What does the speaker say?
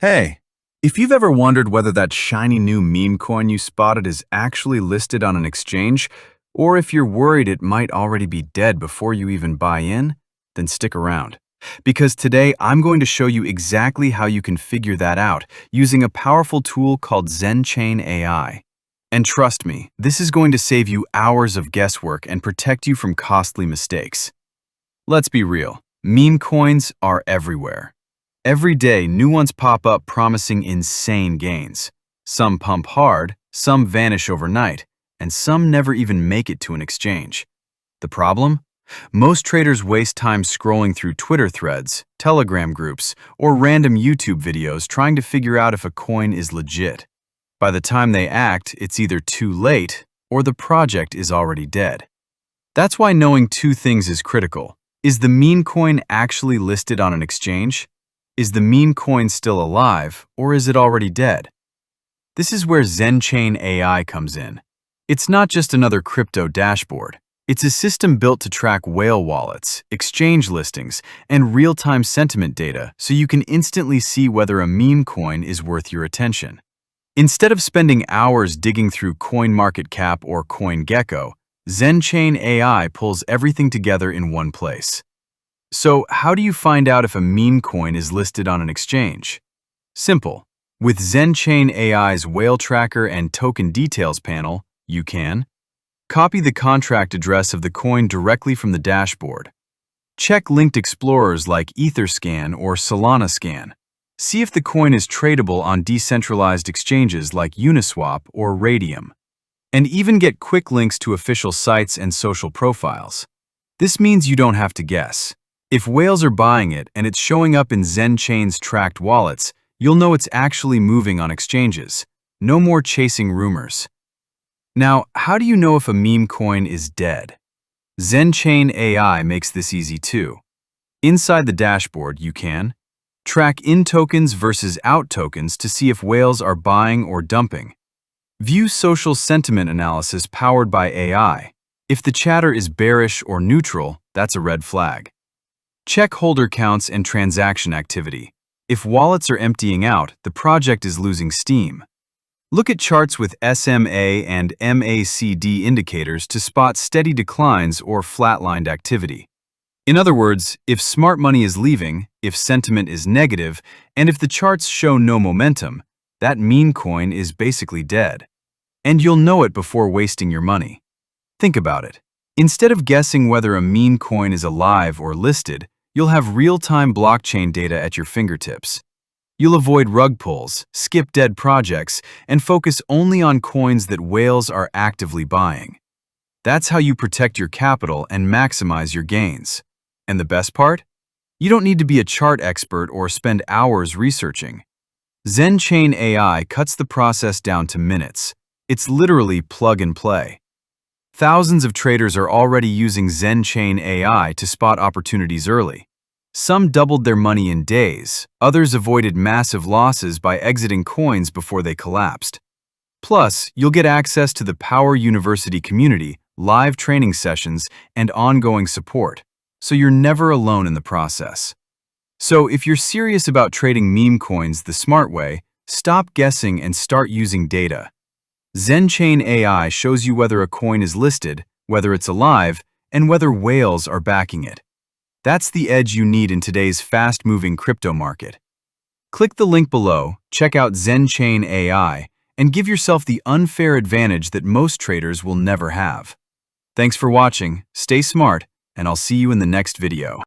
Hey, if you've ever wondered whether that shiny new meme coin you spotted is actually listed on an exchange, or if you're worried it might already be dead before you even buy in, then stick around. Because today I'm going to show you exactly how you can figure that out using a powerful tool called ZenChain AI. And trust me, this is going to save you hours of guesswork and protect you from costly mistakes. Let's be real, meme coins are everywhere. Every day, new ones pop up promising insane gains. Some pump hard, some vanish overnight, and some never even make it to an exchange. The problem? Most traders waste time scrolling through Twitter threads, Telegram groups, or random YouTube videos trying to figure out if a coin is legit. By the time they act, it's either too late or the project is already dead. That's why knowing two things is critical. Is the meme coin actually listed on an exchange? Is the meme coin still alive, or is it already dead? This is where ZenChain AI comes in. It's not just another crypto dashboard. It's a system built to track whale wallets, exchange listings, and real-time sentiment data so you can instantly see whether a meme coin is worth your attention. Instead of spending hours digging through CoinMarketCap or CoinGecko, ZenChain AI pulls everything together in one place. So, how do you find out if a meme coin is listed on an exchange? Simple. With ZenChain AI's whale tracker and token details panel, you can copy the contract address of the coin directly from the dashboard. Check linked explorers like Etherscan or SolanaScan. See if the coin is tradable on decentralized exchanges like Uniswap or Raydium. And even get quick links to official sites and social profiles. This means you don't have to guess. If whales are buying it and it's showing up in ZenChain's tracked wallets, you'll know it's actually moving on exchanges. No more chasing rumors. Now, how do you know if a meme coin is dead? ZenChain AI makes this easy too. Inside the dashboard, you can track in tokens versus out tokens to see if whales are buying or dumping. View social sentiment analysis powered by AI. If the chatter is bearish or neutral, that's a red flag. Check holder counts and transaction activity. If wallets are emptying out, the project is losing steam. Look at charts with SMA and MACD indicators to spot steady declines or flatlined activity. In other words, if smart money is leaving, if sentiment is negative, and if the charts show no momentum, that meme coin is basically dead. And you'll know it before wasting your money. Think about it. Instead of guessing whether a meme coin is alive or listed, you'll have real-time blockchain data at your fingertips. You'll avoid rug pulls, skip dead projects, and focus only on coins that whales are actively buying. That's how you protect your capital and maximize your gains. And the best part? You don't need to be a chart expert or spend hours researching. ZenChain AI cuts the process down to minutes. It's literally plug and play. Thousands of traders are already using ZenChain AI to spot opportunities early. Some doubled their money in days, others avoided massive losses by exiting coins before they collapsed. Plus, you'll get access to the Power University community, live training sessions, and ongoing support, so you're never alone in the process. So if you're serious about trading meme coins the smart way, stop guessing and start using data. ZenChain AI shows you whether a coin is listed, whether it's alive, and whether whales are backing it. That's the edge you need in today's fast-moving crypto market. Click the link below, check out ZenChain AI, and give yourself the unfair advantage that most traders will never have. Thanks for watching, stay smart, and I'll see you in the next video.